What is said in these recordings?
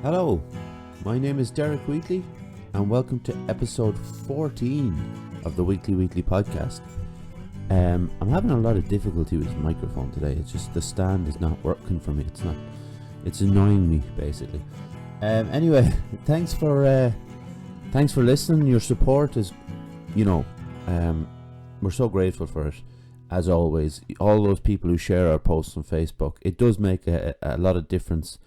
Hello, my name is Derek Wheatley and welcome to episode 14 of the Weekly podcast. I'm having a lot of difficulty with the microphone today. It's just the stand is not working for me. It's annoying me basically. Anyway, thanks for listening. Your support is, we're so grateful for it. As always, all those people who share our posts on Facebook, it does make a lot of difference.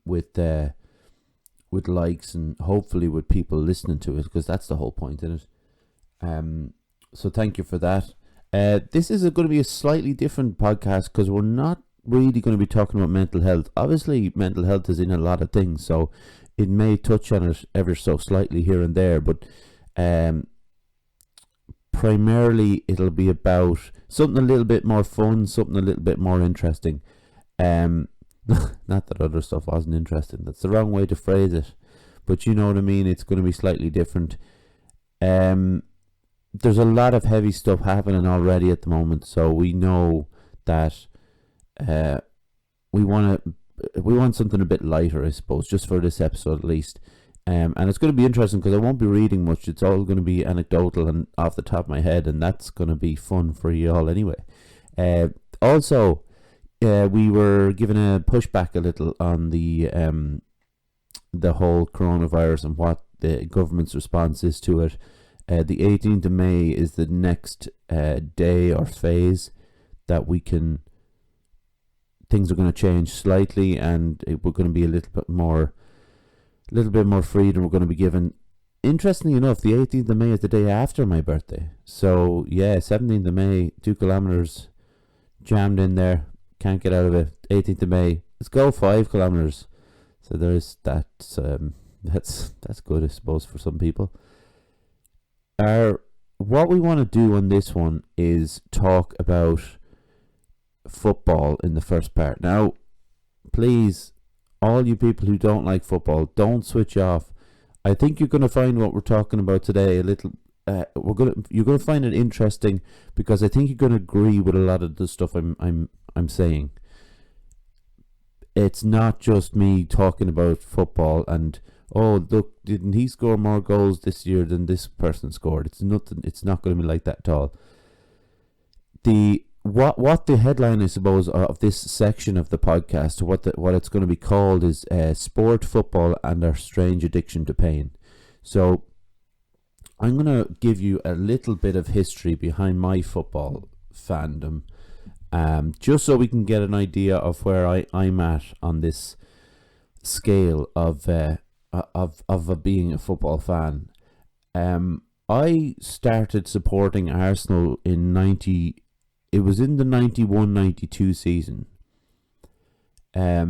With likes and hopefully with people listening to it, because that's the whole point in it. So thank you for that. This is going to be a slightly different podcast because we're not really going to be talking about mental health. Obviously, mental health is in a lot of things, so it may touch on it ever so slightly here and there, but primarily it'll be about something a little bit more fun, something a little bit more interesting. Not that other stuff wasn't interesting. That's the wrong way to phrase it, but you know what I mean. It's going to be slightly different. There's a lot of heavy stuff happening already at the moment, so we know that we want something a bit lighter, I suppose, just for this episode at least. And it's going to be interesting because I won't be reading much. It's all going to be anecdotal and off the top of my head, and that's going to be fun for you all anyway. Also, we were given a pushback a little on the whole coronavirus and what the government's response is to it. The 18th of May is the next day or phase that things are going to change slightly, and we're going to be a little bit more freedom. We're going to be given. Interestingly enough, the 18th of May is the day after my birthday. So yeah, 17th of May, 2 kilometers jammed in there. Can't get out of it. 18th of May, let's go 5 kilometers. So there's that. That's good, I suppose, for some people. What we want to do on this one is talk about football in the first part. Now, please, all you people who don't like football, don't switch off. I think you're going to find what we're talking about today a little. You're going to find it interesting because I think you're going to agree with a lot of the stuff I'm saying. It's not just me talking about football and, oh look, didn't he score more goals this year than this person scored? It's not going to be like that at all. What the headline, I suppose, of this section of the podcast, what it's going to be called is sport, football, and our strange addiction to pain. So I'm going to give you a little bit of history behind my football fandom, just so we can get an idea of where I'm at on this scale of being a football fan. I started supporting Arsenal in the 91-92 season. I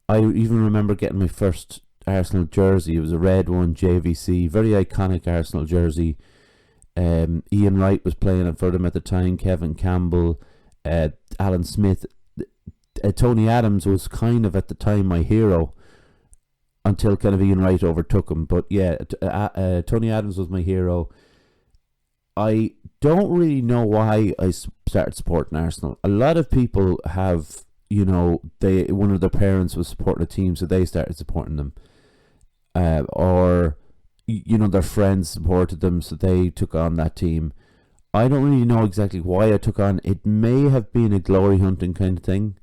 even remember getting my first Arsenal jersey. It was a red one, JVC, very iconic Arsenal jersey. Ian Wright was playing it for them at the time, Kevin Campbell, Alan Smith. Tony Adams was kind of at the time my hero until kind of Ian Wright overtook him. But yeah, Tony Adams was my hero. I don't really know why I started supporting Arsenal. A lot of people have, one of their parents was supporting a team, so they started supporting them. Or their friends supported them, so they took on that team. I don't really know exactly why I took on. It may have been a glory hunting kind of thing,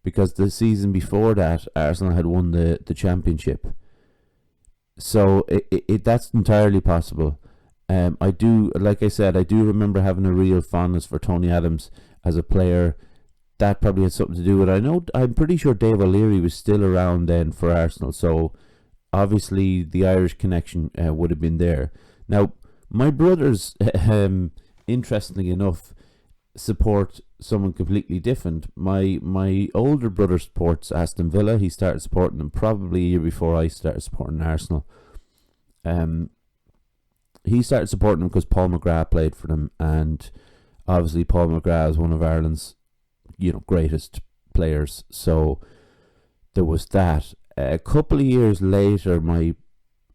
because the season before that, Arsenal had won the championship. So that's entirely possible. I do remember having a real fondness for Tony Adams as a player. That probably had something to do with it. I'm pretty sure Dave O'Leary was still around then for Arsenal, so obviously the Irish connection would have been there. Now, my brothers, interestingly enough, support someone completely different. My older brother supports Aston Villa. He started supporting them probably a year before I started supporting Arsenal. He started supporting them because Paul McGrath played for them, and obviously Paul McGrath is one of Ireland's greatest players, so there was that. A couple of years later, my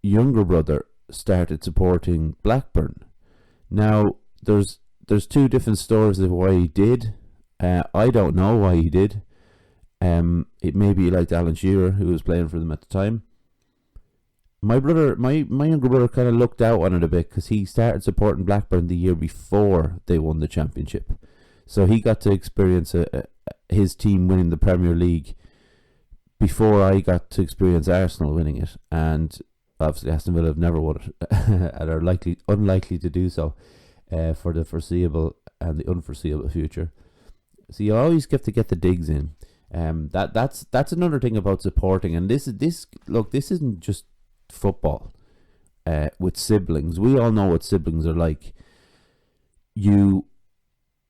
younger brother started supporting Blackburn. Now, there's two different stories of why he did. I don't know why he did. It maybe liked Alan Shearer, who was playing for them at the time. My younger brother kind of looked out on it a bit because he started supporting Blackburn the year before they won the championship, so he got to experience his team winning the Premier League before I got to experience Arsenal winning it. And obviously Aston Villa have never won it and are unlikely to do so for the foreseeable and the unforeseeable future. So you always have to get the digs in. That's another thing about supporting. And this isn't just football. With siblings, we all know what siblings are like.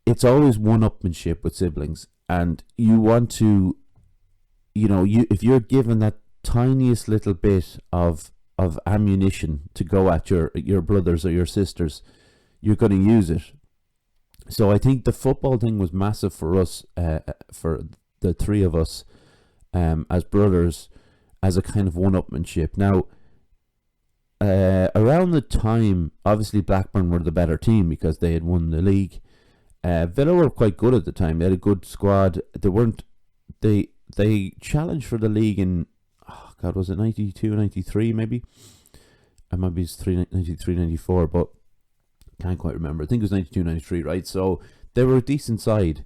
It's always one-upmanship with siblings, and you want to, if you're given that tiniest little bit of ammunition to go at your brothers or your sisters, you're going to use it. So I think the football thing was massive for us, for the three of us, as brothers, as a kind of one-upmanship. Now, around the time, obviously Blackburn were the better team because they had won the league. Villa were quite good at the time. They had a good squad. They challenged for the league in, was it 92, 93 maybe? It might be 93, 94, but can't quite remember. I think it was 92, 93, right? So they were a decent side.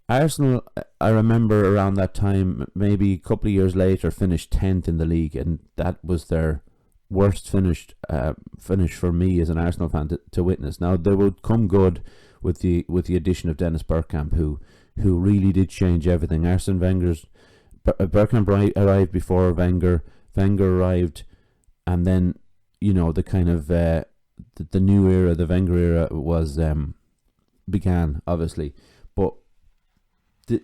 Arsenal, I remember around that time, maybe a couple of years later, finished 10th in the league, and that was their worst finish for me as an Arsenal fan to witness. Now they would come good with the addition of Dennis Bergkamp, who really did change everything. Bergkamp arrived before Wenger. Wenger arrived, and then the kind of the new era, the Wenger era, was began, obviously. But the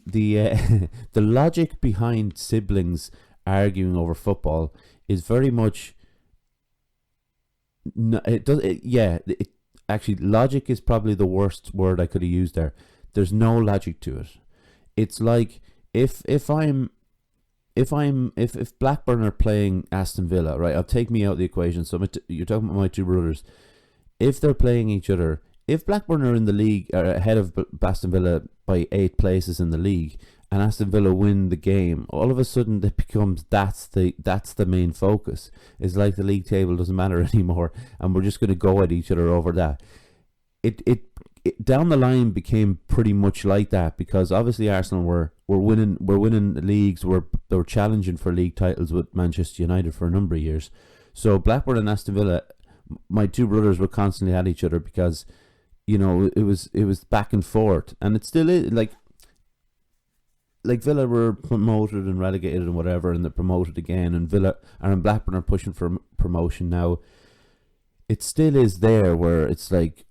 the logic behind siblings arguing over football is very much actually, logic is probably the worst word I could have used there. There's no logic to it. It's like if Blackburn are playing Aston Villa, right? I'll take me out of the equation. So you're talking about my two brothers. If they're playing each other, if Blackburn are in the league, are ahead of Aston Villa by 8 places in the league, and Aston Villa win the game, all of a sudden it becomes that's the main focus. It's like the league table doesn't matter anymore, and we're just going to go at each other over that. It down the line became pretty much like that, because obviously Arsenal were winning leagues, they were challenging for league titles with Manchester United for a number of years. So Blackburn and Aston Villa, my two brothers were constantly at each other because it was back and forth, and it still is. Like Villa were promoted and relegated and whatever, and they're promoted again, and Blackburn are pushing for promotion now. It still is there where it's like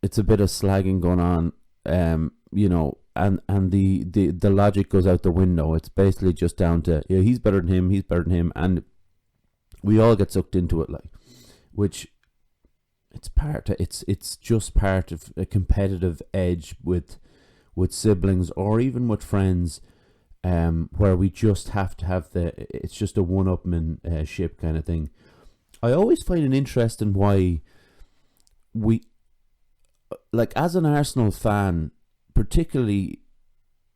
it's a bit of slagging going on, and the logic goes out the window. It's basically just down to he's better than him, and we all get sucked into it, which it's just part of a competitive edge with siblings or even with friends, where we just have to have it's just a one-upmanship kind of thing. I always find it interesting why we, as an Arsenal fan, particularly,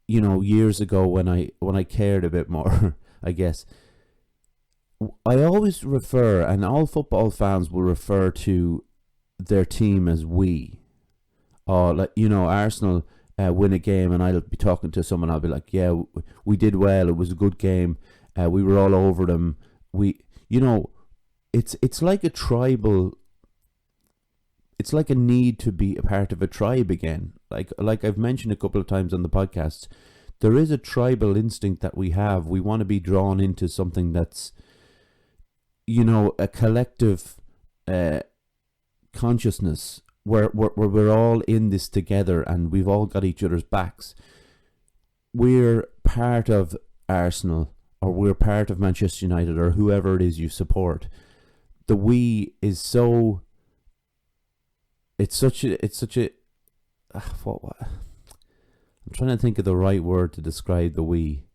years ago when I cared a bit more, I guess, I always refer, and all football fans will refer to their team as we. Or, Arsenal win a game, and I'll be talking to someone, I'll be like, yeah, we did well, it was a good game, we were all over them. It's like a tribal, it's like a need to be a part of a tribe again. Like I've mentioned a couple of times on the podcast, there is a tribal instinct that we have. We want to be drawn into something that's, a collective consciousness, where we're all in this together and we've all got each other's backs. We're part of Arsenal, or we're part of Manchester United, or whoever it is you support. The we is so, it's such a what I'm trying to think of the right word to describe the we.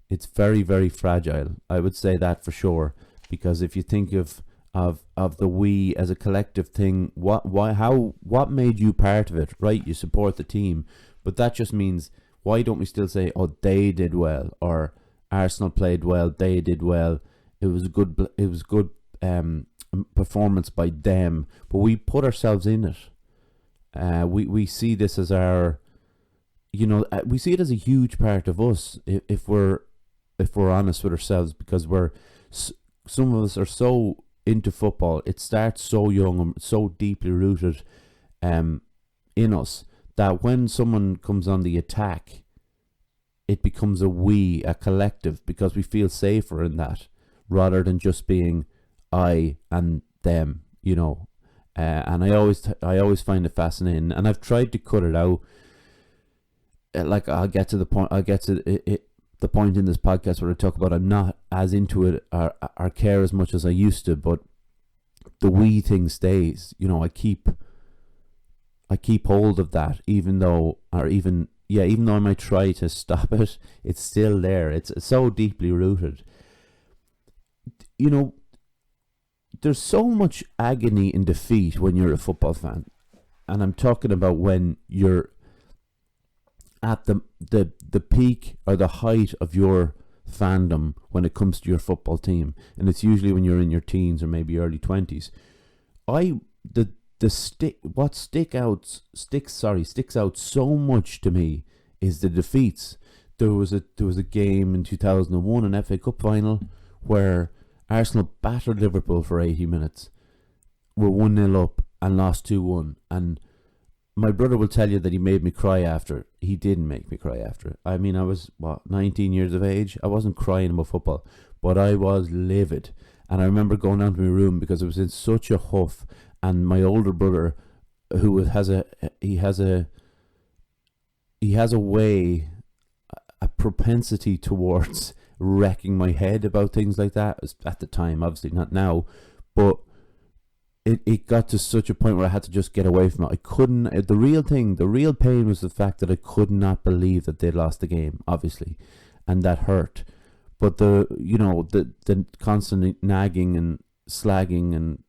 It's very, very fragile. I would say that for sure, because if you think of the we as a collective thing, what made you part of it, right? You support the team, but that just means Why don't we still say, oh, they did well, or Arsenal played well, they did well, it was good performance by them, but we put ourselves in it. We see this as our, we see it as a huge part of us, if we're honest with ourselves, because some of us are so into football. It starts so young and so deeply rooted in us, that when someone comes on the attack, it becomes a collective, because we feel safer in that, rather than just being I and them, and I always find it fascinating, and I've tried to cut it out. Like, I'll get to the point in this podcast where I talk about I'm not as into it or care as much as I used to, but the we thing stays. I keep hold of that, even though I might try to stop it, it's still there. It's so deeply rooted. There's so much agony in defeat when you're a football fan, and I'm talking about when you're at the peak or the height of your fandom when it comes to your football team, and it's usually when you're in your teens or maybe early 20s. What sticks out so much to me is the defeats. There was a game in 2001, an FA Cup final, where Arsenal battered Liverpool for 80 minutes, were 1-0 up and lost 2-1, and my brother will tell you that he made me cry after. He didn't make me cry after. I mean, I was 19 years of age. I wasn't crying about football, but I was livid. And I remember going down to my room because I was in such a huff. And my older brother, who has a way, a propensity towards wrecking my head about things like that. At the time, obviously not now, but it got to such a point where I had to just get away from it. I couldn't. The real pain was the fact that I could not believe that they'd lost the game, obviously, and that hurt. But the constant nagging and slagging, and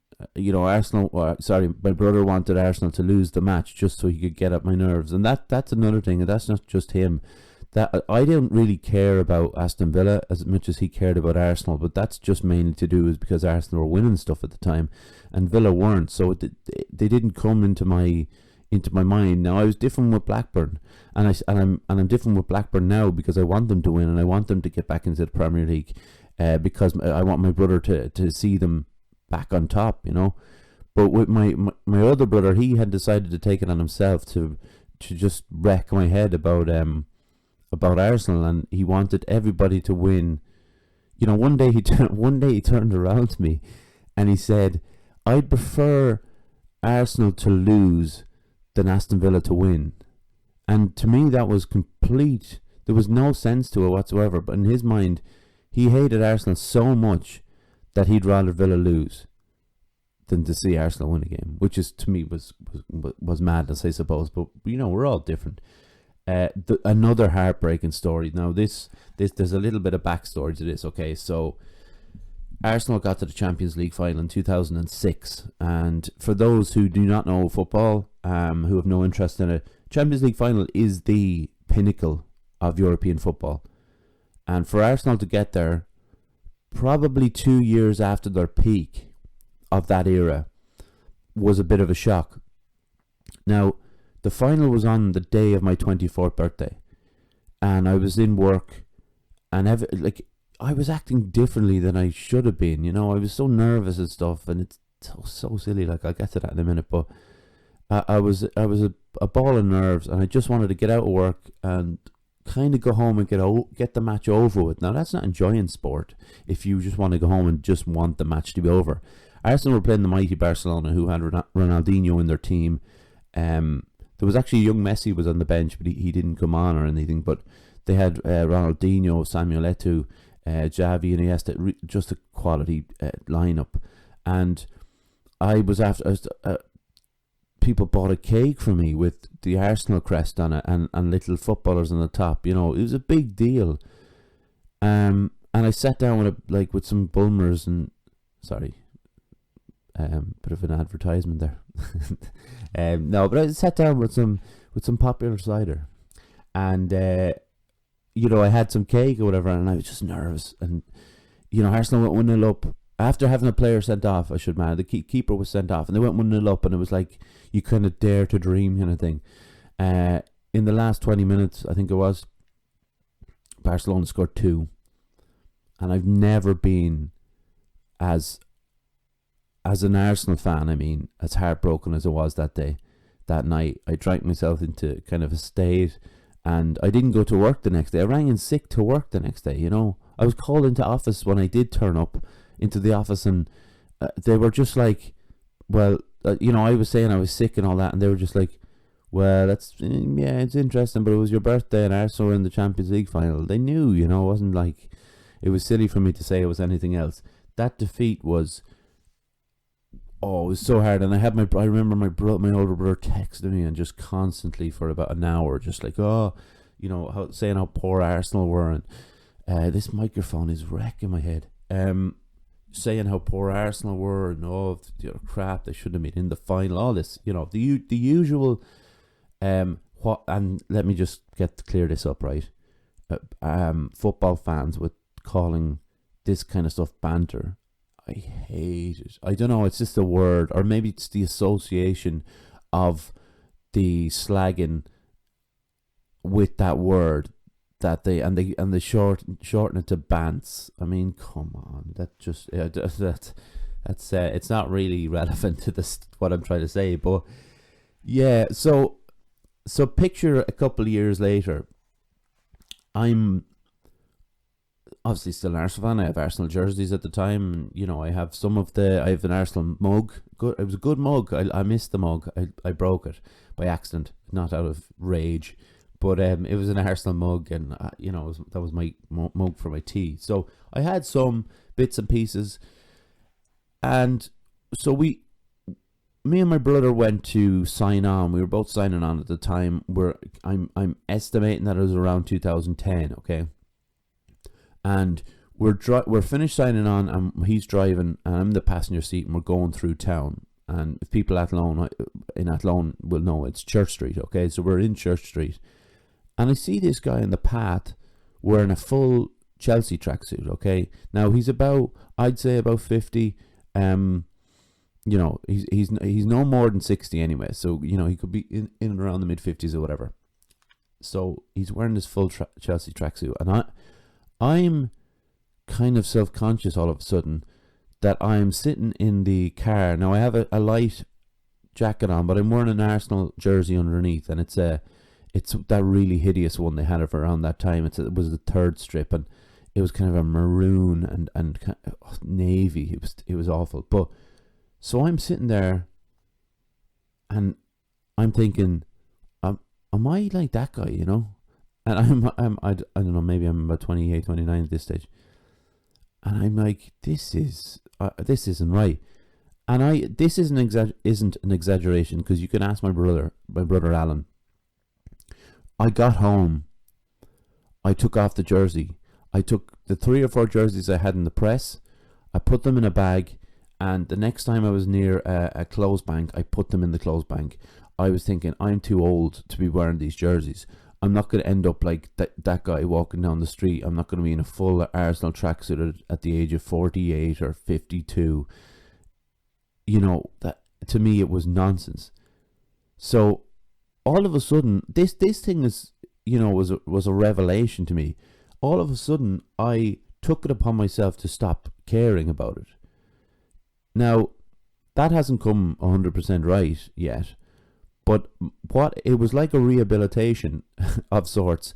my brother wanted Arsenal to lose the match just so he could get at my nerves, and that's another thing. And that's not just him. That I didn't really care about Aston Villa as much as he cared about Arsenal, but that's just mainly to do is because Arsenal were winning stuff at the time, and Villa weren't. So they didn't come into my mind. Now I was different with Blackburn, and I'm different with Blackburn now because I want them to win and I want them to get back into the Premier League, because I want my brother to see them back on top, But with my other brother, he had decided to take it on himself to just wreck my head about Arsenal, and he wanted everybody to win. One day he turned around to me and he said, "I'd prefer Arsenal to lose than Aston Villa to win." And to me that was complete. There was no sense to it whatsoever, but in his mind he hated Arsenal so much that he'd rather Villa lose than to see Arsenal win a game, which is, to me, was madness, I suppose. But we're all different. Another heartbreaking story. Now this there's a little bit of backstory to this. Okay, so Arsenal got to the Champions League final in 2006, and for those who do not know football, who have no interest in it, Champions League final is the pinnacle of European football, and for Arsenal to get there, probably 2 years after their peak of that era, was a bit of a shock. Now, the final was on the day of my 24th birthday, and I was in work, and I was acting differently than I should have been. I was so nervous and stuff, and it's so silly. Like, I'll get to that in a minute, but I was a ball of nerves, and I just wanted to get out of work and kind of go home and get the match over with. Now, that's not enjoying sport if you just want to go home and just want the match to be over. Arsenal were playing the mighty Barcelona, who had Ronaldinho in their team. There was actually young Messi was on the bench, but he didn't come on or anything. But they had Ronaldinho, Samuel Eto'o, Xavi and Iniesta, just a quality lineup. And people bought a cake for me with the Arsenal crest on it and little footballers on the top. It was a big deal. And I sat down with some Bulmers and bit of an advertisement there. No, but I sat down with some popular cider, and I had some cake or whatever, and I was just nervous. And Arsenal went 1-0 up after having a player sent off. I should man, the keeper was sent off, and they went 1-0 up, and it was like you kind of dare to dream kind of thing. In the last 20 minutes, I think it was, Barcelona scored 2, and I've never been as an Arsenal fan, I mean, as heartbroken as I was that day, that night. I drank myself into kind of a state, and I didn't go to work the next day. I rang in sick to work the next day, I was called into office when I did turn up into the office, and they were just like, well, I was saying I was sick and all that, and they were just like, well, it's interesting, but it was your birthday and Arsenal were in the Champions League final. They knew, it wasn't like, it was silly for me to say it was anything else. That defeat was, it was so hard. And I remember my older brother texting me and just constantly for about an hour, just like, saying how poor Arsenal were. And this microphone is wrecking my head. Saying how poor Arsenal were and crap, they shouldn't have been in the final. All this, the usual. And let me just clear this up, right? Football fans with calling this kind of stuff banter. I hate it. I don't know, it's just a word, or maybe it's the association of the slagging with that word that they shorten it to bants. I mean, come on, that's it's not really relevant to this what I'm trying to say, but yeah. So picture a couple of years later, I'm obviously still an Arsenal fan. I have Arsenal jerseys at the time. I have I have an Arsenal mug. Good, it was a good mug. I missed the mug. I broke it by accident, not out of rage. But it was an Arsenal mug, and that was my mug for my tea. So I had some bits and pieces, and so me and my brother went to sign on. We were both signing on at the time. I'm estimating that it was around 2010. Okay. And we're finished signing on, and he's driving, and I'm in the passenger seat, and we're going through town. And if people in Athlone will know, it's Church Street, okay? So we're in Church Street, and I see this guy in the path wearing a full Chelsea tracksuit, okay? Now he's I'd say about 50. He's no more than 60 anyway. So he could be in and around the mid-50s or whatever. So he's wearing this full Chelsea tracksuit, and I'm kind of self-conscious all of a sudden that I'm sitting in the car. Now I have a light jacket on, but I'm wearing an Arsenal jersey underneath, and it's that really hideous one they had it for around that time. It was the third strip, and it was kind of a maroon and kind of navy. It was awful. But so I'm sitting there, and I'm thinking, am I like that guy? And I don't know, maybe I'm about 28, 29 at this stage. And I'm like, this isn't right. And this isn't an exaggeration, because you can ask my brother Alan. I got home, I took off the jersey. I took the 3 or 4 jerseys I had in the press, I put them in a bag, and the next time I was near a clothes bank, I put them in the clothes bank. I was thinking, I'm too old to be wearing these jerseys. I'm not going to end up like that guy walking down the street. I'm not going to be in a full Arsenal tracksuit at the age of 48 or 52. That to me it was nonsense. So all of a sudden, this thing is, was a revelation to me. All of a sudden, I took it upon myself to stop caring about it. Now, that hasn't come 100% right yet. But it was like a rehabilitation of sorts,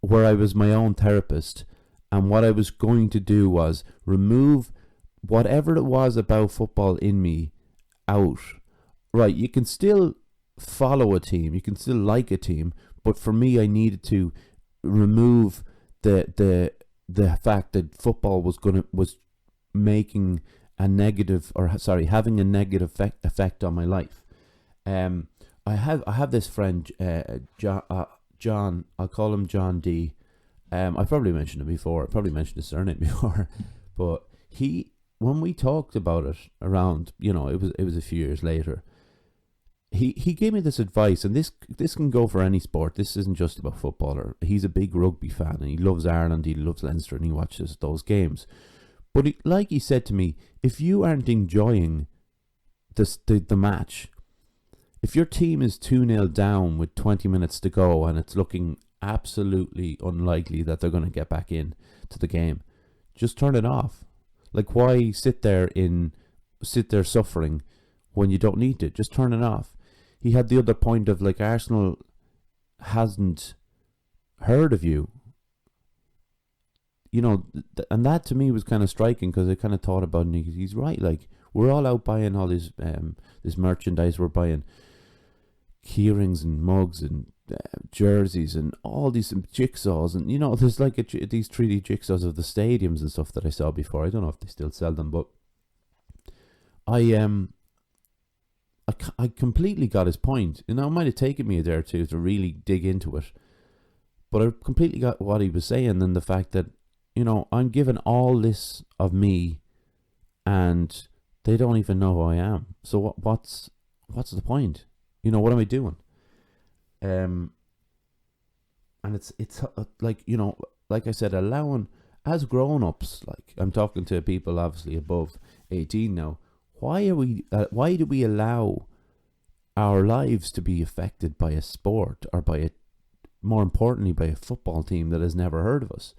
where I was my own therapist, and what I was going to do was remove whatever it was about football in me out. Right, you can still follow a team, you can still like a team, but for me, I needed to remove the fact that football was making a negative, having a negative effect on my life. I have this friend, John. I'll call him John D. I probably mentioned it before. I probably mentioned his surname before, but when we talked about it around, it was a few years later. he gave me this advice, and this can go for any sport. This isn't just about football. He's a big rugby fan, and he loves Ireland, he loves Leinster, and he watches those games. But he said to me, if you aren't enjoying the match, if your team is 2-0 down with 20 minutes to go and it's looking absolutely unlikely that they're going to get back in to the game, just turn it off. Like, why sit there suffering when you don't need to? Just turn it off. He had the other point of, like, Arsenal hasn't heard of you. You know, and that to me was kind of striking, because I kind of thought about it, and he's right. Like, we're all out buying all this merchandise. We're buying keyrings and mugs and jerseys and all these jigsaws, and you know, there's like these 3D jigsaws of the stadiums and stuff that I saw before. I don't know if they still sell them, but I completely got his point. You know, it might have taken me a day or two to really dig into it, but I completely got what he was saying, and the fact that, you know, I'm giving all this of me, and they don't even know who I am. So what's the point? You know, what am I doing? And it's like, you know, like I said, allowing, as grown-ups, like, I'm talking to people obviously above 18 now, why do we allow our lives to be affected by a sport, or more importantly, by a football team that has never heard of us?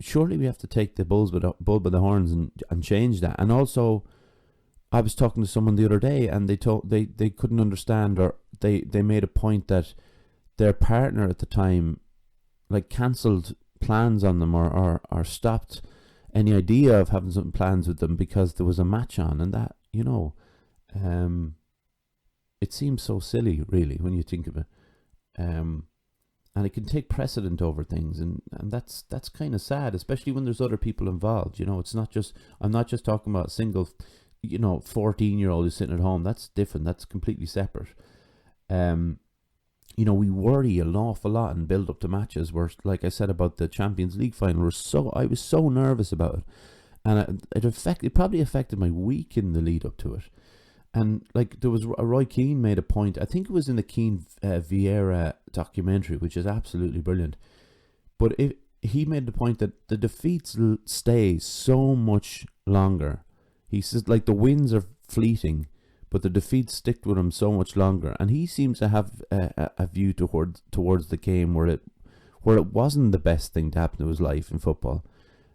Surely we have to take the bull by the horns and change that. And also, I was talking to someone the other day, and they couldn't understand, or they made a point that their partner at the time, like, cancelled plans on them, or stopped any idea of having some plans with them because there was a match on. And that, you know, it seems so silly, really, when you think of it. And it can take precedent over things, and that's kind of sad, especially when there's other people involved. You know, it's not just, I'm not just talking about a single, you know, 14-year-old who's sitting at home. That's different. That's completely separate. You know, we worry an awful lot and build up to matches where, like I said about the Champions League final, I was so nervous about it, and it probably affected my week in the lead up to it. And like, there was Roy Keane made a point, I think it was in the Keane Vieira documentary, which is absolutely brilliant. But he made the point that the defeats stay so much longer. He says, like, the wins are fleeting, but the defeats stick with him so much longer. And he seems to have a view towards the game where it wasn't the best thing to happen to his life in football.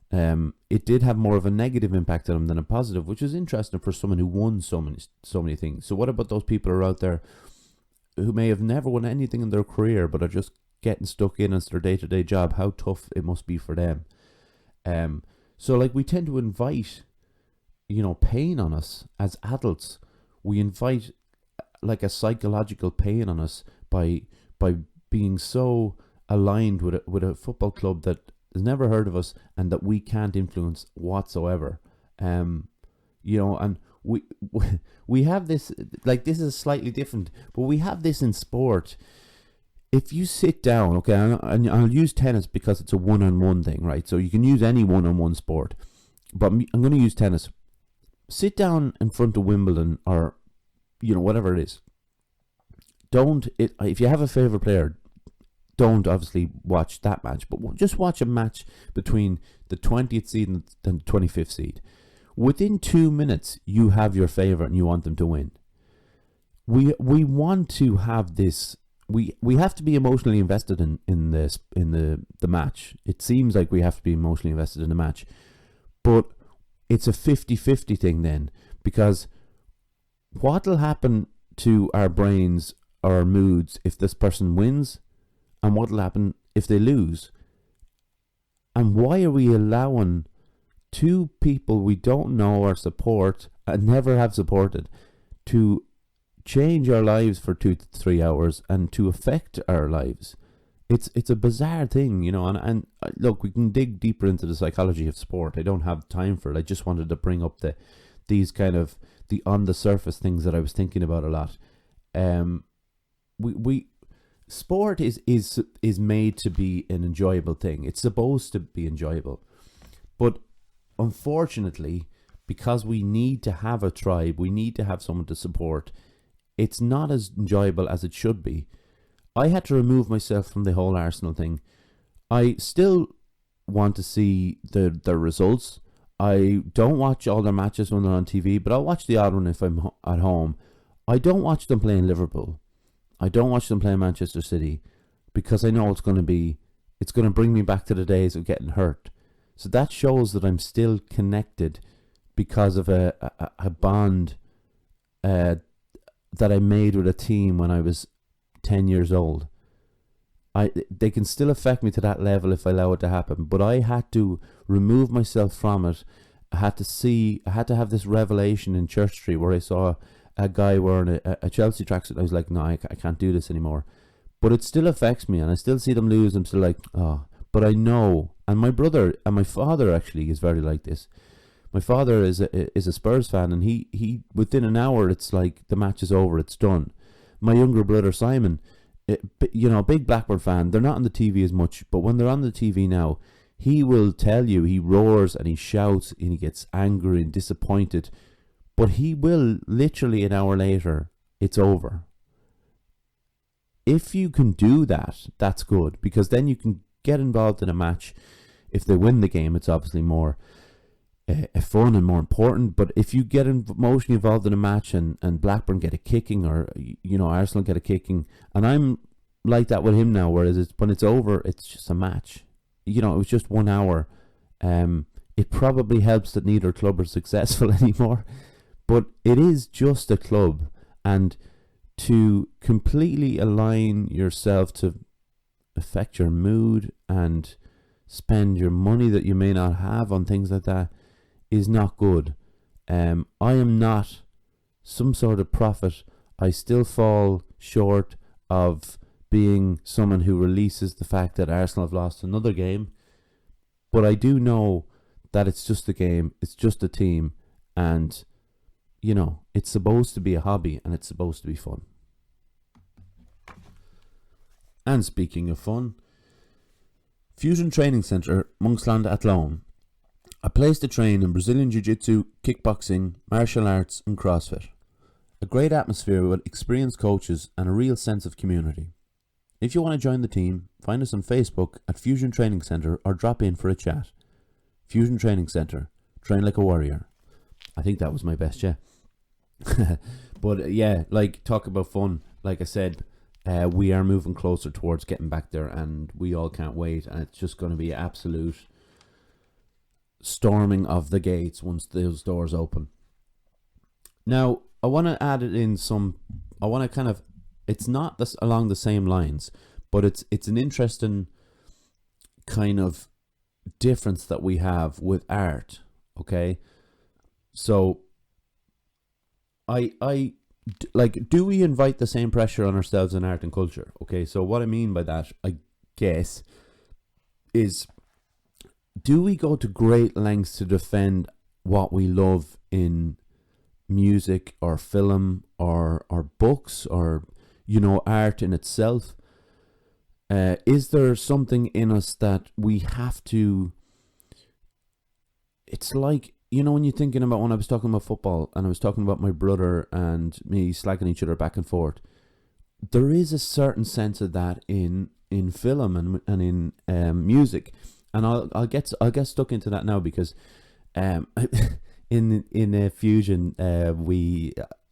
It did have more of a negative impact on him than a positive, which is interesting for someone who won so many things. So what about those people who are out there who may have never won anything in their career but are just getting stuck in as their day-to-day job? How tough it must be for them. So, like, we tend to invite, you know, pain on us as adults. We invite, like, a psychological pain on us by being so aligned with a football club that has never heard of us and that we can't influence whatsoever. You know, and we have this, like, this is slightly different, but we have this in sport. If you sit down, okay, and I'll use tennis because it's a one-on-one thing, right? So you can use any one-on-one sport, but I'm going to use tennis. Sit down in front of Wimbledon, or, you know, whatever it is. If you have a favorite player, don't obviously watch that match, but just watch a match between the 20th seed and the 25th seed. Within 2 minutes, you have your favorite and you want them to win. We want to have this. We have to be emotionally invested in the match. It seems like we have to be emotionally invested in the match, but it's a 50-50 thing then, because what'll happen to our brains or our moods if this person wins, and what'll happen if they lose? And why are we allowing two people we don't know or support and never have supported to change our lives for 2 to 3 hours and to affect our lives? It's a bizarre thing, you know, and look, we can dig deeper into the psychology of sport. I don't have time for it. I just wanted to bring up these kind of the on the surface things that I was thinking about a lot. Sport is made to be an enjoyable thing. It's supposed to be enjoyable, but unfortunately, because we need to have a tribe, we need to have someone to support, it's not as enjoyable as it should be. I had to remove myself from the whole Arsenal thing. I still want to see the results. I don't watch all their matches when they're on TV, but I'll watch the odd one if I'm at home. I don't watch them playing Liverpool. I don't watch them playing Manchester City because I know it's going to bring me back to the days of getting hurt. So that shows that I'm still connected because of a bond that I made with a team when I was 10 years old. They can still affect me to that level if I allow it to happen, but I had to remove myself from it. I had to have this revelation in Church Street where I saw a guy wearing a Chelsea tracksuit. I was like, no, I can't do this anymore. But it still affects me, and I still see them lose. I'm still like, oh. But I know, and my brother and my father actually is very like this. My father is a Spurs fan, and he within an hour, it's like the match is over, it's done. My younger brother Simon, big Blackburn fan. They're not on the TV as much, but when they're on the TV now, he will tell you, he roars and he shouts and he gets angry and disappointed. But he will literally an hour later, it's over. If you can do that, that's good, because then you can get involved in a match. If they win the game, it's obviously more fun and more important. But if you get emotionally involved in a match and Blackburn get a kicking, or Arsenal get a kicking, and I'm like that with him now, whereas when it's over, it's just a match. It was just 1 hour. It probably helps that neither club are successful anymore, but it is just a club, and to completely align yourself to affect your mood and spend your money that you may not have on things like that is not good. I am not some sort of prophet. I still fall short of being someone who releases the fact that Arsenal have lost another game, but I do know that it's just a game, it's just a team, and it's supposed to be a hobby and it's supposed to be fun. And speaking of fun, Fusion Training Centre, Monksland Athlone, a place to train in Brazilian Jiu-Jitsu, kickboxing, martial arts and CrossFit. A great atmosphere with experienced coaches and a real sense of community. If you want to join the team, find us on Facebook at Fusion Training Centre or drop in for a chat. Fusion Training Centre, train like a warrior. I think that was my best, yeah. But yeah, talk about fun. Like I said, we are moving closer towards getting back there, and we all can't wait. And it's just going to be absolute storming of the gates once those doors open. Now, I want to add it in it's not this along the same lines, but it's an interesting kind of difference that we have with art. Okay, so do we invite the same pressure on ourselves in art and culture? Okay, so what I mean by that, I guess, is do we go to great lengths to defend what we love in music or film or books or art in itself? Is there something in us that we have to? It's like, when you're thinking about when I was talking about football and I was talking about my brother and me slagging each other back and forth, there is a certain sense of that in film and in music, and I'll get stuck into that now because in Fusion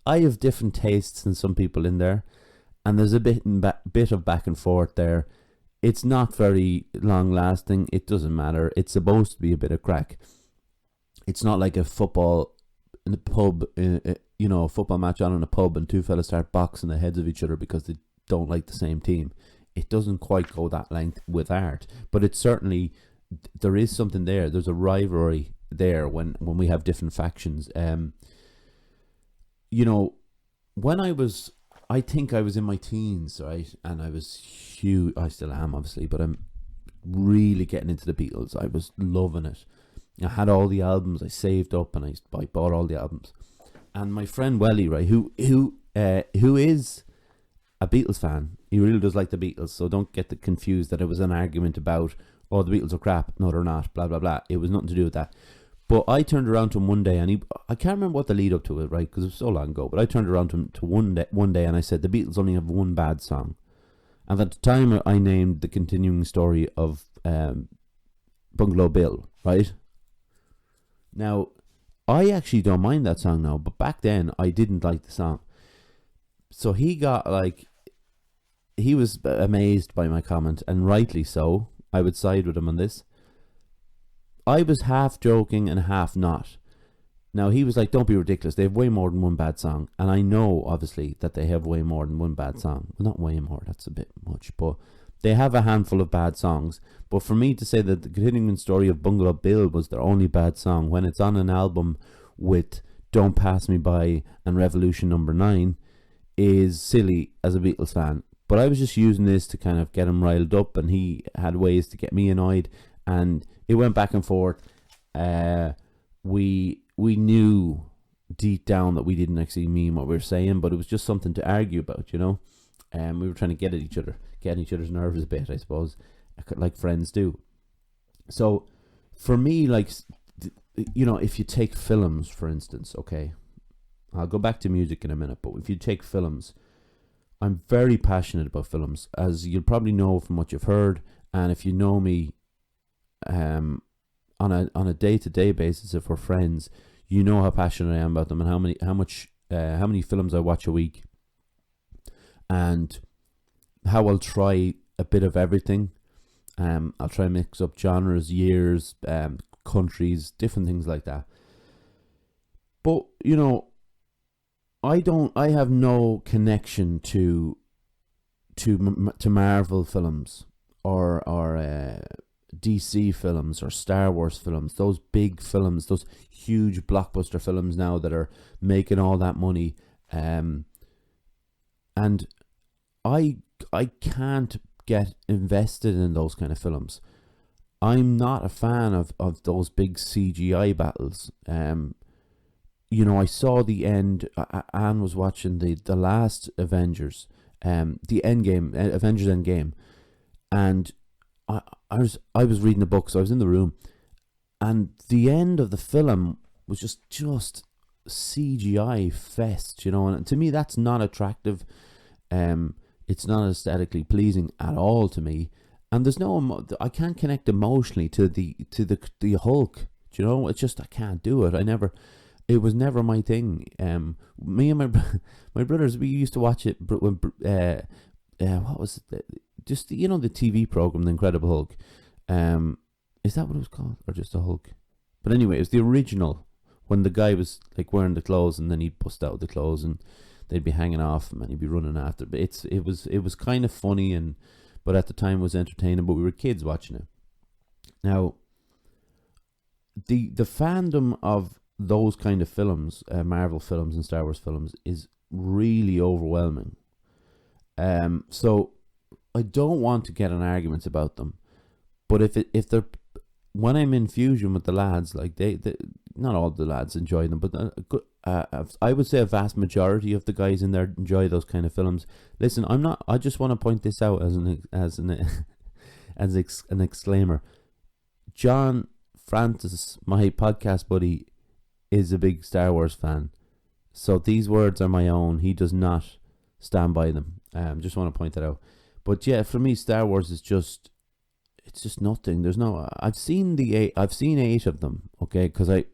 I have different tastes than some people in there, and there's a bit of back and forth there. It's not very long lasting. It doesn't matter. It's supposed to be a bit of crack. It's not like a football in the pub, a football match on in a pub and two fellas start boxing the heads of each other because they don't like the same team. It doesn't quite go that length with art, but it's certainly, there is something there. There's a rivalry there when we have different factions. When I think I was in my teens, right, and I was huge. I still am, obviously, but I'm really getting into the Beatles. I was loving it. I had all the albums. I saved up and I bought all the albums. And my friend Wheatley, right, who is a Beatles fan, he really does like the Beatles. So don't get confused that it was an argument about, oh, the Beatles are crap. No, they're not. Blah blah blah. It was nothing to do with that. But I turned around to him one day, and I can't remember what the lead up to it, right? Because it was so long ago. But I turned around to him one day, and I said, the Beatles only have one bad song. And at the time, I named the continuing story of Bungalow Bill, right? Now, I actually don't mind that song now, but back then, I didn't like the song. So he got, like, he was amazed by my comment, and rightly so. I would side with him on this. I was half joking and half not. Now, he was like, don't be ridiculous. They have way more than one bad song. And I know, obviously, that they have way more than one bad song. Well, not way more, that's a bit much. But they have a handful of bad songs. But for me to say that the continuing story of Bungalow Bill was their only bad song, when it's on an album with Don't Pass Me By and Revolution Number 9, is silly as a Beatles fan. But I was just using this to kind of get him riled up, and he had ways to get me annoyed. And it went back and forth. We knew deep down that we didn't actually mean what we were saying, but it was just something to argue about, you know. We were trying to get at each other, get each other's nerves a bit, I suppose, like friends do. So, for me, like, you know, if you take films, for instance, okay, I'll go back to music in a minute, but if you take films, I'm very passionate about films, as you'll probably know from what you've heard, and if you know me, on a day-to-day basis, if we're friends, you know how passionate I am about them, and how many films I watch a week, and how I'll try a bit of everything. I'll try and mix up genres, years, countries, different things like that. But you know, I have no connection to Marvel films or DC films or Star Wars films, those big films, those huge blockbuster films now that are making all that money, and I can't get invested in those kind of films. I'm not a fan of those big CGI battles. You know, I saw the end. Anne was watching the last Avengers, the Endgame, Avengers Endgame, and I was reading the book, so I was in the room, and the end of the film was just CGI fest, you know, and to me that's not attractive. It's not aesthetically pleasing at all to me, and there's I can't connect emotionally to the Hulk. Do you know? It's just I can't do it. It was never my thing. Me and my brothers, we used to watch it when what was it? Just, you know, the TV program, The Incredible Hulk. Is that what it was called, or just the Hulk? But anyway, it was the original, when the guy was like wearing the clothes, and then he'd bust out the clothes, and they'd be hanging off him, and he'd be running after. But it was kind of funny, but at the time it was entertaining. But we were kids watching it. Now, the fandom of those kind of films, Marvel films and Star Wars films, is really overwhelming. So I don't want to get in arguments about them, but if they're, when I'm in fusion with the lads, like they not all the lads enjoy them, but I would say a vast majority of the guys in there enjoy those kind of films. Listen, I just want to point this out as an exclaimer. John Francis, my podcast buddy, is a big Star Wars fan, so these words are my own. He does not stand by them. Just want to point that out. But yeah, for me, Star Wars is just nothing. There's no. I've seen 8 of them. Okay, because I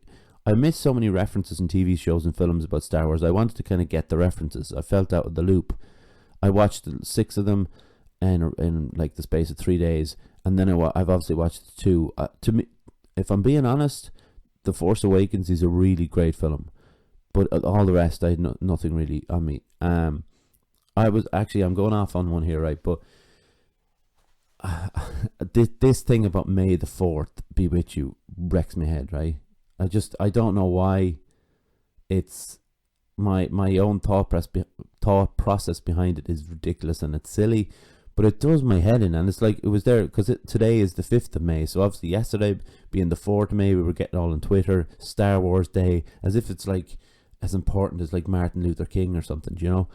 missed so many references in TV shows and films about Star Wars. I wanted to kind of get the references. I felt out of the loop. I watched 6 of them in like the space of 3 days, and then I've obviously watched 2. To me, if I'm being honest, The Force Awakens is a really great film, but all the rest I had nothing really on me. I'm going off on one here, right? But this thing about May the 4th be with you wrecks my head, right? I don't know why. It's my own thought process behind it is ridiculous, and it's silly, but it does my head in. And it's like, it was there because today is the 5th of May, so obviously yesterday being the 4th of May, we were getting all on Twitter, Star Wars Day, as if it's like as important as like Martin Luther King or something, you know.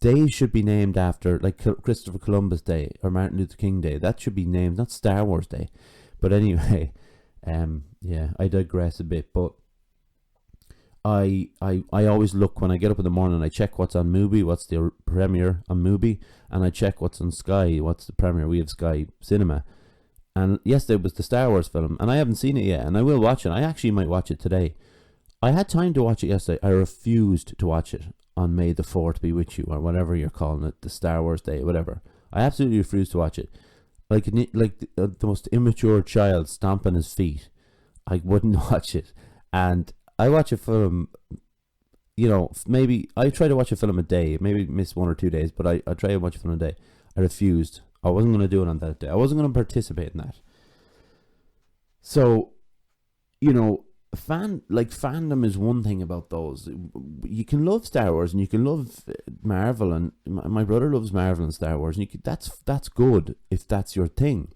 Days should be named after, like Christopher Columbus Day or Martin Luther King Day. That should be named, not Star Wars Day. But anyway, Yeah, I digress a bit, but I always look when I get up in the morning. I check what's on Mubi, what's the premiere on Mubi, and I check what's on Sky, what's the premiere. We have Sky Cinema, and yesterday was the Star Wars film, and I haven't seen it yet, and I will watch it. I actually might watch it today. I had time to watch it yesterday. I refused to watch it on May the 4th be with you, or whatever you're calling it, the Star Wars Day, whatever. I absolutely refused to watch it. Like the most immature child stomping his feet. I wouldn't watch it. And I watch a film, maybe I try to watch a film a day, maybe miss 1 or 2 days, but I try to watch a film a day. I refused. I wasn't going to do it on that day. I wasn't going to participate in that. So, fandom is one thing about those. You can love Star Wars and you can love Marvel, and my brother loves Marvel and Star Wars, and that's good if that's your thing.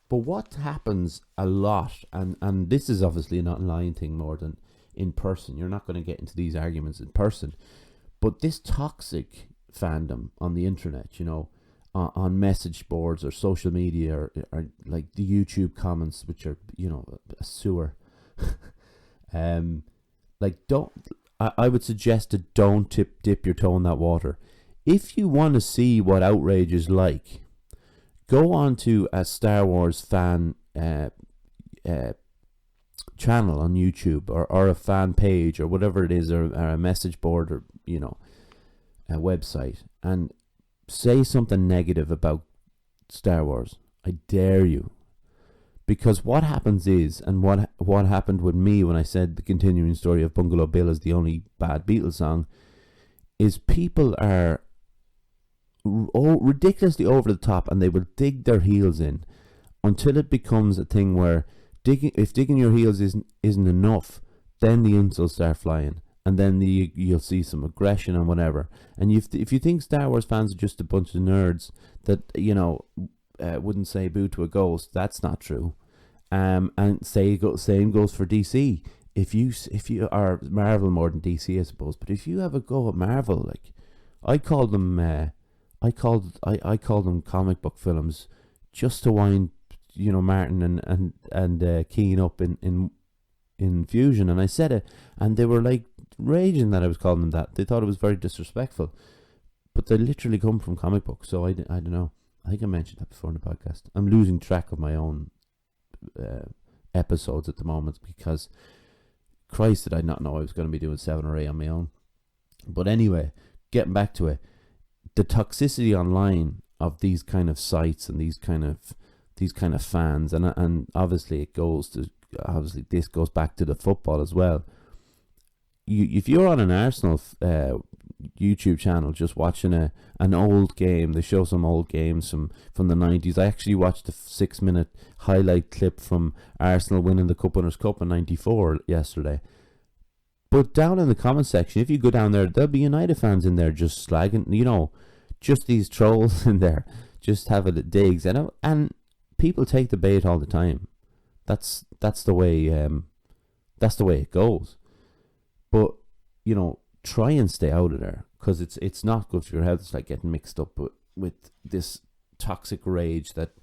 But what happens a lot, and this is obviously an online thing more than in person. You're not going to get into these arguments in person, but this toxic fandom on the internet, on message boards or social media, or like the YouTube comments, which are a sewer. I would suggest to don't dip your toe in that water. If you want to see what outrage is like, go on to a Star Wars fan channel on YouTube, or a fan page, or whatever it is, or a message board, or a website, and say something negative about Star Wars. I dare you. Because what happens is, and what happened with me when I said the continuing story of Bungalow Bill is the only bad Beatles song, is people are ridiculously over the top, and they will dig their heels in until it becomes a thing where digging your heels isn't enough, then the insults start flying, and then you'll see some aggression and whatever. And if you think Star Wars fans are just a bunch of nerds that wouldn't say boo to a ghost, that's not true. And same goes for DC. If you are Marvel more than DC, I suppose, but if you have a go at Marvel, like I call them comic book films, just to wind Martin and Keane up in Fusion, and I said it, and they were like raging that I was calling them that. They thought it was very disrespectful, but they literally come from comic books. So I don't know. I think I mentioned that before in the podcast. I'm losing track of my own episodes at the moment, because Christ, did I not know I was going to be doing 7 or 8 on my own. But anyway, getting back to it, the toxicity online of these kind of sites and these kind of fans, and obviously this goes back to the football as well. If you're on an Arsenal YouTube channel just watching an old game, they show some old games from the 90s. I actually watched a 6-minute highlight clip from Arsenal winning the Cup Winners' Cup in 94 yesterday. But down in the comment section, if you go down there, there'll be United fans in there just slagging, just these trolls in there, just having it digs, and people take the bait all the time. That's the way it goes. But try and stay out of there, because it's not good for your health. It's like getting mixed up with this toxic rage that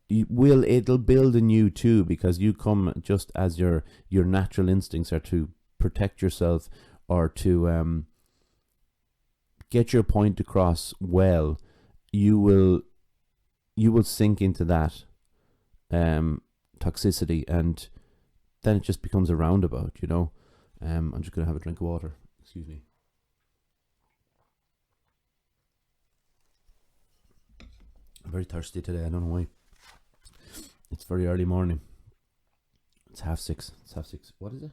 it'll build in you too, because you come just as your natural instincts are to protect yourself, or to get your point across well. You will sink into that toxicity, and then it just becomes a roundabout, I'm just going to have a drink of water. Excuse me. I'm very thirsty today. I don't know why. It's very early morning. It's 6:30. It's 6:30. What is it?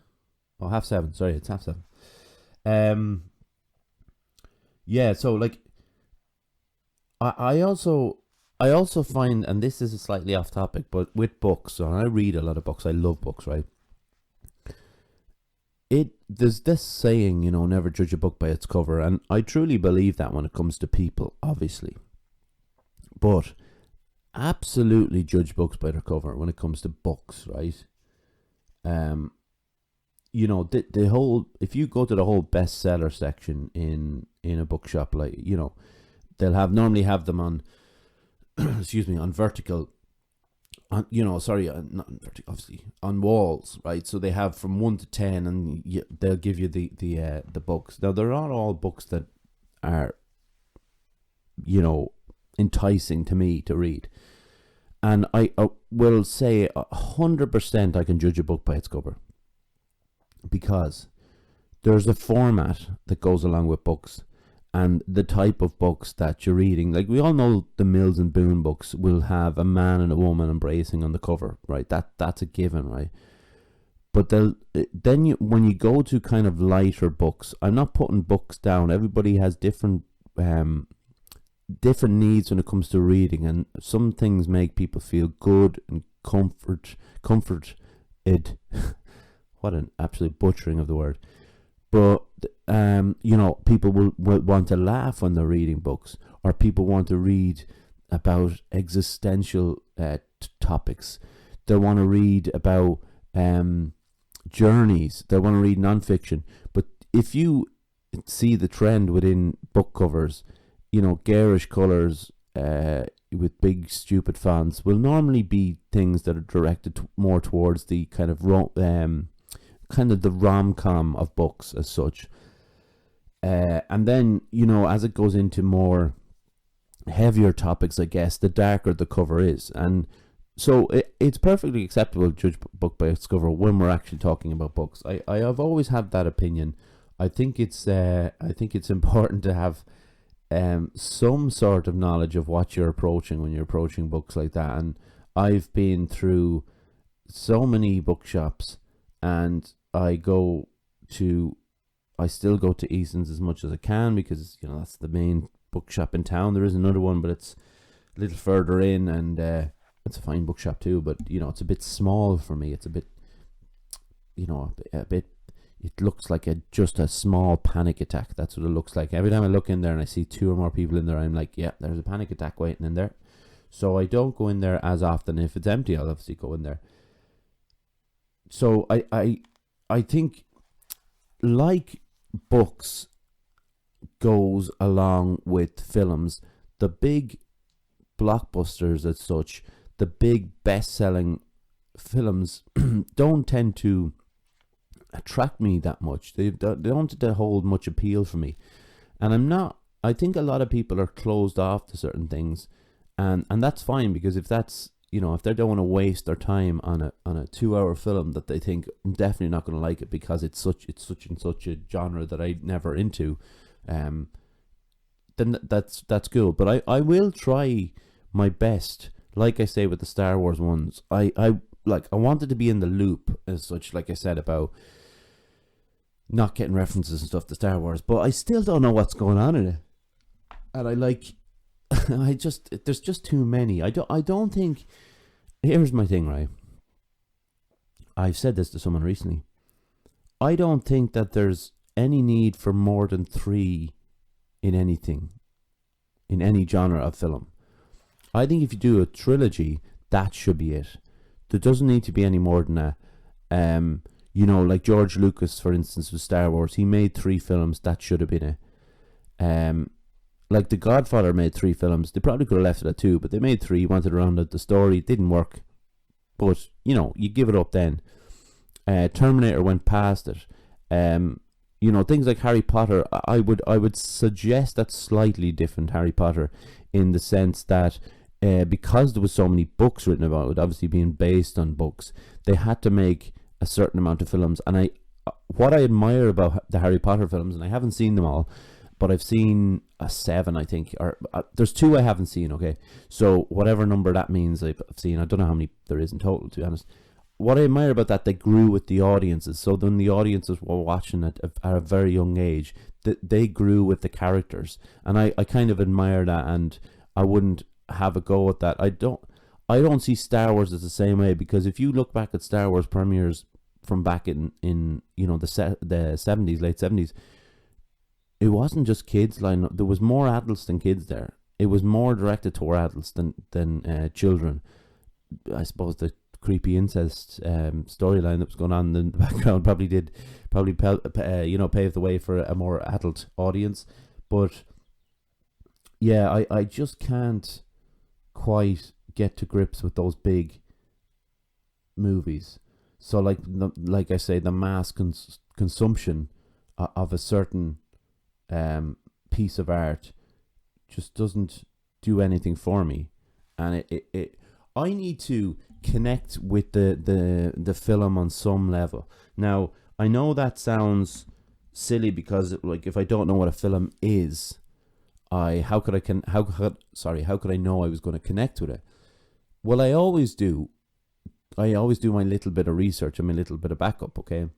Oh, 7:30. Sorry, it's 7:30. Yeah, so like I also find, and this is slightly off topic, but with books, and I read a lot of books. I love books, right? There's this saying, never judge a book by its cover, and I truly believe that when it comes to people, obviously. But absolutely judge books by their cover when it comes to books, right? The whole, if you go to the whole bestseller section in a bookshop, like, they'll normally have them on excuse me, on vertical on, sorry, not obviously on walls, right? So they have from 1 to 10, and they'll give you the books. Now they're not all books that are, enticing to me to read, and I will say 100% I can judge a book by its cover, because there's a format that goes along with books, and the type of books that you're reading. Like, we all know the Mills and Boon books will have a man and a woman embracing on the cover, right? That's a given, right? But when you go to kind of lighter books, I'm not putting books down. Everybody has different needs when it comes to reading, and some things make people feel good and comforted. What an absolute butchering of the word. But people will want to laugh when they're reading books, or people want to read about existential topics. They want to read about journeys. They want to read non-fiction. But if you see the trend within book covers, garish colours with big stupid fonts will normally be things that are directed more towards the kind of the rom-com of books as such. And then, as it goes into more heavier topics, I guess, the darker the cover is. And so it's perfectly acceptable to judge book by its cover when we're actually talking about books. I have always had that opinion. I think it's important to have some sort of knowledge of what you're approaching when you're approaching books like that. And I've been through so many bookshops, and I still go to Easton's as much as I can, because that's the main bookshop in town. There is another one, but it's a little further in, and it's a fine bookshop too, but it's a bit small for me. It's a bit, it looks like just a small panic attack. That's what it looks like. Every time I look in there and I see 2 or more people in there, I'm like, yeah, there's a panic attack waiting in there. So I don't go in there as often. If it's empty, I'll obviously go in there. So I think, like books goes along with films, the big blockbusters as such, the big best-selling films don't tend to attract me that much. They don't hold much appeal for me, and I think a lot of people are closed off to certain things, and that's fine, because if that's if they don't want to waste their time on a 2-hour film that they think I'm definitely not going to like it because it's such and such a genre that I'm never into, then that's cool. But I will try my best. Like I say with the Star Wars ones, I wanted to be in the loop as such, like I said about not getting references and stuff to Star Wars, but I still don't know what's going on in it, and there's just too many. I don't think. Here's my thing, right? I've said this to someone recently. I don't think that there's any need for more than 3 in anything, in any genre of film. I think if you do a trilogy, that should be it. There doesn't need to be any more than that. Like George Lucas, for instance, with Star Wars, he made 3 films. That should have been it. Like The Godfather made 3 films. They probably could have left it at 2, but they made 3. Wanted to round out the story. It didn't work. But, you give it up then. Terminator went past it. Things like Harry Potter, I would suggest that's slightly different Harry Potter, in the sense that because there was so many books written about it, obviously being based on books, they had to make a certain amount of films. And what I admire about the Harry Potter films, and I haven't seen them all, but I've seen 7, I think, or there's 2 I haven't seen. Okay, so whatever number that means I've seen. I don't know how many there is in total, to be honest. What I admire about that, they grew with the audiences. So then the audiences were watching it at a very young age. They grew with the characters, and I kind of admire that, and I wouldn't have a go at that. I don't see Star Wars as the same way, because if you look back at Star Wars premieres from back in the 70s, late 70s, it wasn't just kids lined up. There was more adults than kids there. It was more directed toward adults than children. I suppose the creepy incest storyline that was going on in the background probably paved the way for a more adult audience. But yeah, I just can't quite get to grips with those big movies. So like I say, the mass consumption of a certain piece of art just doesn't do anything for me, and it I need to connect with the film on some level. Now I know that sounds silly, because like if I don't know what a film is, how could I know I was going to connect with it? Well, I always do my little bit of research and my little bit of backup, okay?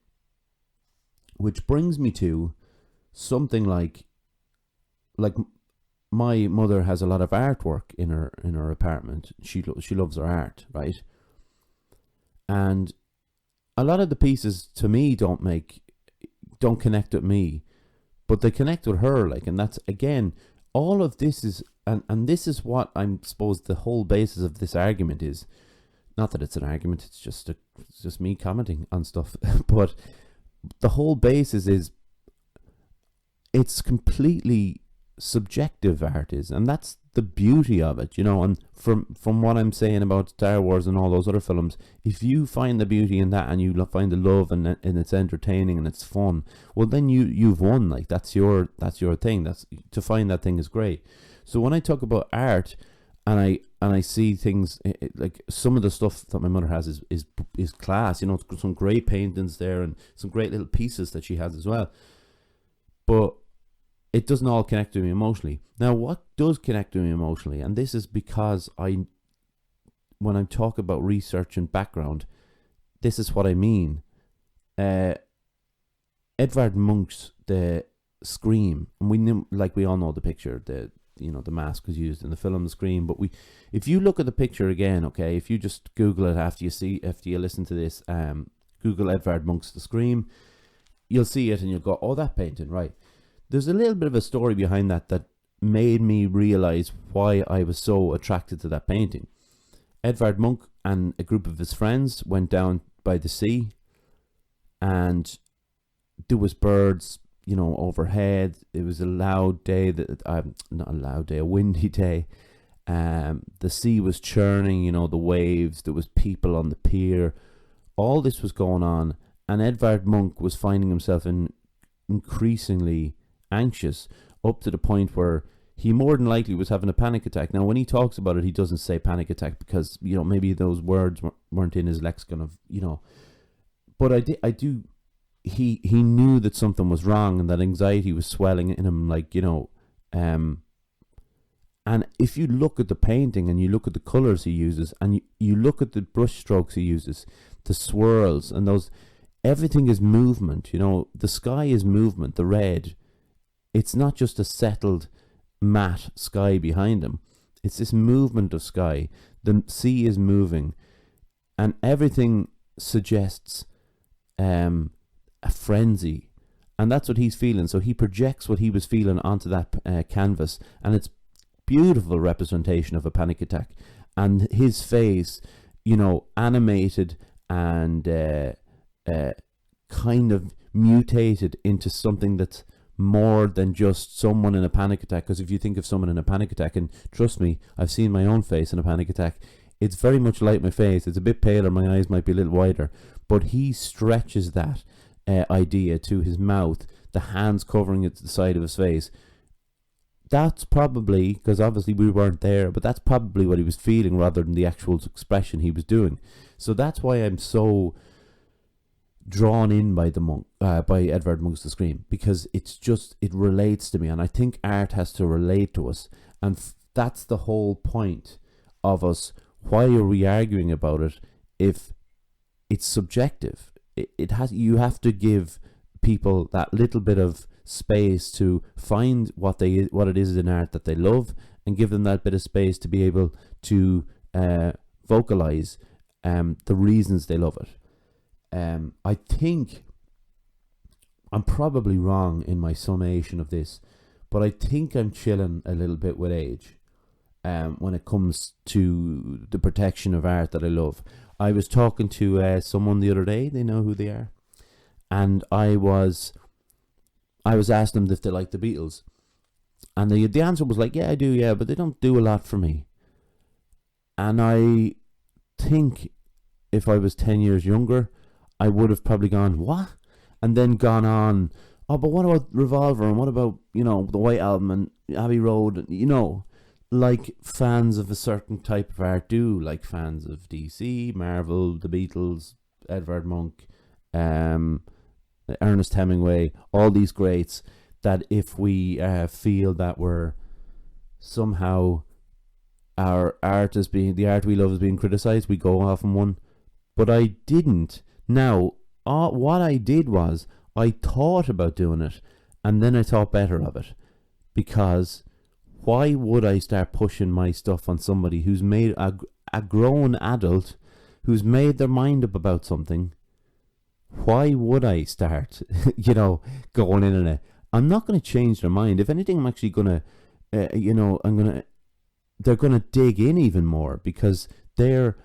Which brings me to something like my mother has a lot of artwork in her apartment. She loves her art, right? And a lot of the pieces to me don't connect with me, but they connect with her, like, and that's, again, all of this is, and this is what I'm suppose the whole basis of this argument is. Not that it's an argument, it's just me commenting on stuff. But the whole basis is it's completely subjective, art is, and that's the beauty of it, and from what I'm saying about Star Wars and all those other films, if you find the beauty in that and you find the love and it's entertaining and it's fun, well then you've won. Like, that's your thing. That's, to find that thing is great. So when I talk about art and I see things like some of the stuff that my mother has is class, some great paintings there and some great little pieces that she has as well, but it doesn't all connect to me emotionally. Now, what does connect to me emotionally, and this is because when I'm talking about research and background, this is what I mean. Edvard Munch's The Scream, and we all know the picture, the mask was used in the film The Scream, but if you look at the picture again, okay, if you just Google it after you listen to this, Google Edvard Munch's The Scream, you'll see it and you'll go, oh, that painting, right. There's a little bit of a story behind that made me realize why I was so attracted to that painting. Edvard Munch and a group of his friends went down by the sea, and there was birds, overhead. It was a loud day, a windy day. The sea was churning, the waves. There was people on the pier. All this was going on, and Edvard Munch was finding himself increasingly anxious, up to the point where he more than likely was having a panic attack. Now, when he talks about it, he doesn't say panic attack because, maybe those words weren't in his lexicon of, but he knew that something was wrong and that anxiety was swelling in him, and if you look at the painting and you look at the colors he uses and you look at the brush strokes he uses, the swirls and those, everything is movement. The sky is movement. The red, it's not just a settled matte sky behind him. It's this movement of sky. The sea is moving, and everything suggests a frenzy, and that's what he's feeling. So he projects what he was feeling onto that canvas, and it's beautiful representation of a panic attack. And his face, animated and kind of mutated into something that's more than just someone in a panic attack. Because if you think of someone in a panic attack, and trust me, I've seen my own face in a panic attack, it's very much like my face. It's a bit paler, my eyes might be a little wider, but he stretches that idea to his mouth, the hands covering it to the side of his face. That's probably, because obviously we weren't there, but that's probably what he was feeling rather than the actual expression he was doing. So that's why I'm so drawn in by by Edvard Munch's The Scream, because it relates to me, and I think art has to relate to us, and that's the whole point of us. Why are we arguing about it if it's subjective? You have to give people that little bit of space to find what it is in art that they love, and give them that bit of space to be able to vocalize the reasons they love it. I think I'm probably wrong in my summation of this, but I think I'm chilling a little bit with age when it comes to the protection of art that I love. I was talking to someone the other day, they know who they are, and I was asking them if they like the Beatles, and the answer was like, yeah, I do, yeah, but they don't do a lot for me. And I think if I was 10 years younger, I would have probably gone, what? And then gone on, oh, but what about Revolver, and what about, the White Album and Abbey Road, like fans of a certain type of art do, like fans of DC, Marvel, the Beatles, Edvard Munch, Ernest Hemingway, all these greats, that if we feel that we're somehow, our art is being, the art we love is being criticized, we go off on one. But I didn't. Now, what I did was, I thought about doing it, and then I thought better of it. Because why would I start pushing my stuff on somebody who's made a grown adult, who's made their mind up about something? Why would I start, going in on it? I'm not going to change their mind. If anything, I'm actually going to, they're going to dig in even more, because their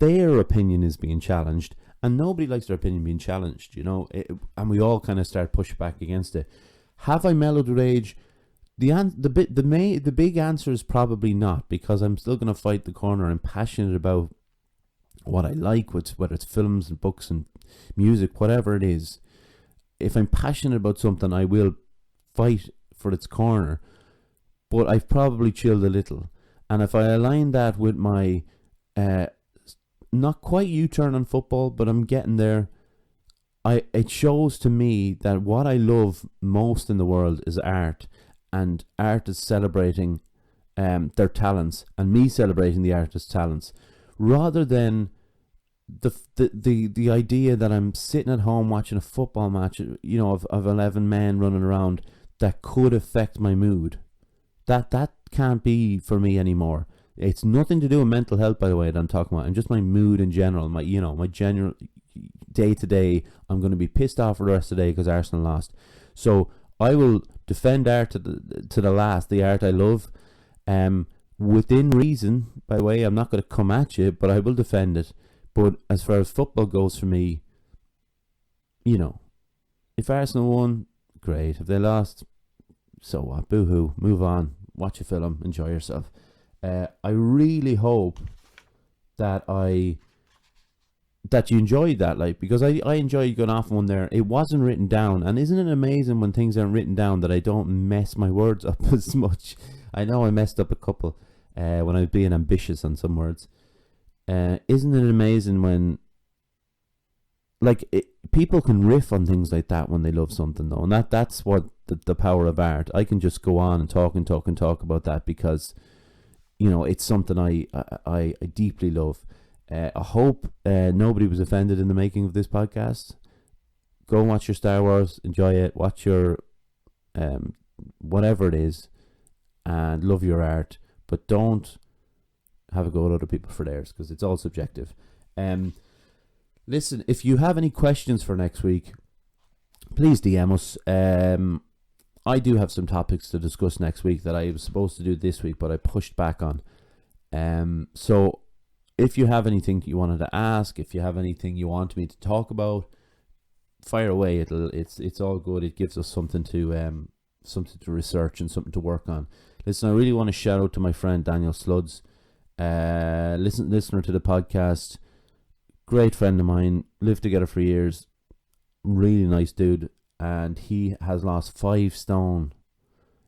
opinion is being challenged, and nobody likes their opinion being challenged, and we all kind of start push back against it. Have I mellowed with age? The big answer is probably not, because I'm still going to fight the corner. I'm passionate about what I like, whether it's films and books and music, whatever it is. If I'm passionate about something, I will fight for its corner. But I've probably chilled a little, and if I align that with my not quite U-turn on football, but I'm getting there, it shows to me that what I love most in the world is art, and art is celebrating their talents, and me celebrating the artist's talents, rather than the idea that I'm sitting at home watching a football match, of 11 men running around, that could affect my mood. That can't be for me anymore. It's nothing to do with mental health, by the way, that I'm talking about, and just my mood in general. My general day to day, I'm going to be pissed off for the rest of the day because Arsenal lost. So I will defend art to the last, the art I love, within reason. By the way, I'm not going to come at you, but I will defend it. But as far as football goes for me, if Arsenal won, great. If they lost, so what? Boo-hoo. Move on. Watch a film. Enjoy yourself. I really hope that you enjoyed that, because I enjoyed going off one there. It wasn't written down, and isn't it amazing when things aren't written down that I don't mess my words up as much? I know I messed up a couple when I was being ambitious on some words. Isn't it amazing when people can riff on things like that when they love something, though, and that's what the power of art. I can just go on and talk about that because it's something I deeply love. I hope nobody was offended in the making of this podcast. Go and watch your Star Wars, enjoy it, watch your whatever it is, and love your art, but don't have a go at other people for theirs, because it's all subjective. Listen, if you have any questions for next week, please DM us. I do have some topics to discuss next week that I was supposed to do this week, but I pushed back on. So if you have anything that you wanted to ask, if you have anything you want me to talk about, fire away. It's all good. It gives us something to research and something to work on. Listen, I really want to shout out to my friend Daniel Sluds, listener to the podcast, great friend of mine, lived together for years, really nice dude, and he has lost 5 stone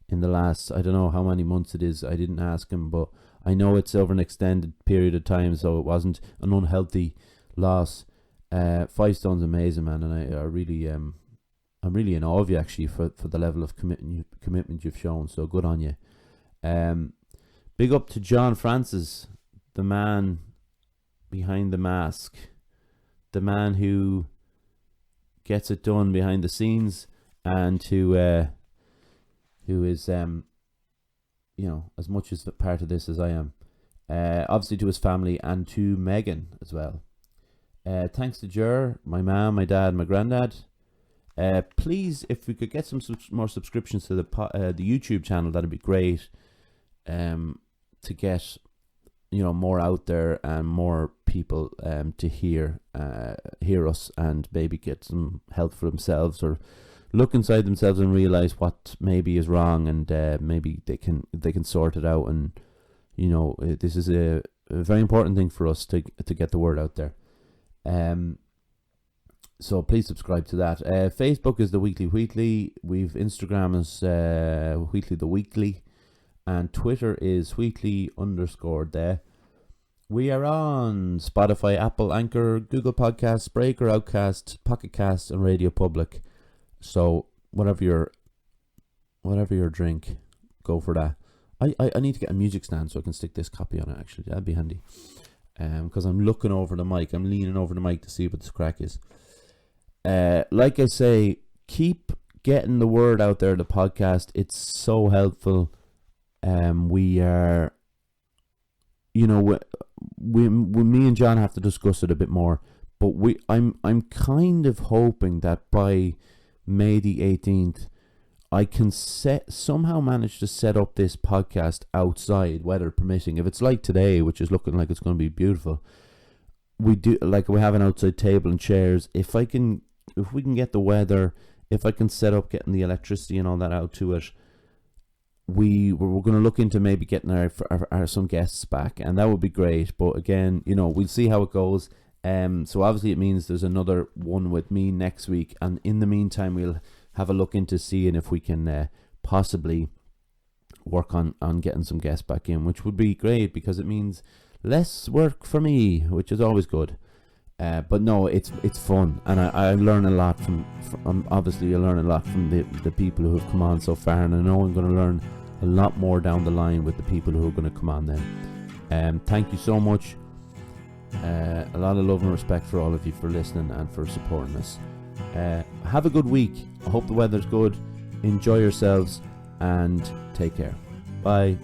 in the last, I don't know how many months it is. I didn't ask him, but I know it's over an extended period of time, so it wasn't an unhealthy loss. 5 stone's amazing, man, and I really I'm really in awe of you, actually, for the level of commitment you've shown. So good on you. Big up to John Francis, the man behind the mask, the man who gets it done behind the scenes, and who is as much as a part of this as I am. Obviously to his family and to Megan as well. Thanks to Jer, my mom, my dad, my granddad. Please, if we could get some more subscriptions to the YouTube channel, that'd be great. To get more out there and more people to hear us, and maybe get some help for themselves, or look inside themselves and realize what maybe is wrong, and maybe they can sort it out. And this is a very important thing for us to get the word out there. So please subscribe to that. Facebook is the Weekly Wheatley. We've Instagram is Wheatley the Weekly, and Twitter is Wheatley_there. We are on Spotify, Apple, Anchor, Google Podcasts, Breaker, Outcast, Pocket Cast, and Radio Public. So whatever your drink, go for that. I need to get a music stand so I can stick this copy on it. Actually, that'd be handy. Because I'm looking over the mic, I'm leaning over the mic to see what this crack is. Like I say, keep getting the word out there. The podcast, it's so helpful. We are, you know, we me and John have to discuss it a bit more. But I'm kind of hoping that by May the 18th, I can somehow manage to set up this podcast outside, weather permitting. If it's like today, which is looking like it's going to be beautiful, we have an outside table and chairs. If we can get the weather, if I can set up getting the electricity and all that out to it, we're going to look into maybe getting our some guests back, and that would be great. But again, you know, we'll see how it goes. So obviously it means there's another one with me next week, and in the meantime we'll have a look into seeing if we can possibly work on getting some guests back in, which would be great because it means less work for me, which is always good. But no, it's fun, and I learn a lot from obviously I learn a lot from the people who have come on so far, and I know I'm going to learn a lot more down the line with the people who are going to come on then. Thank you so much. A lot of love and respect for all of you for listening and for supporting us. Have a good week. I hope the weather's good. Enjoy yourselves and take care. Bye.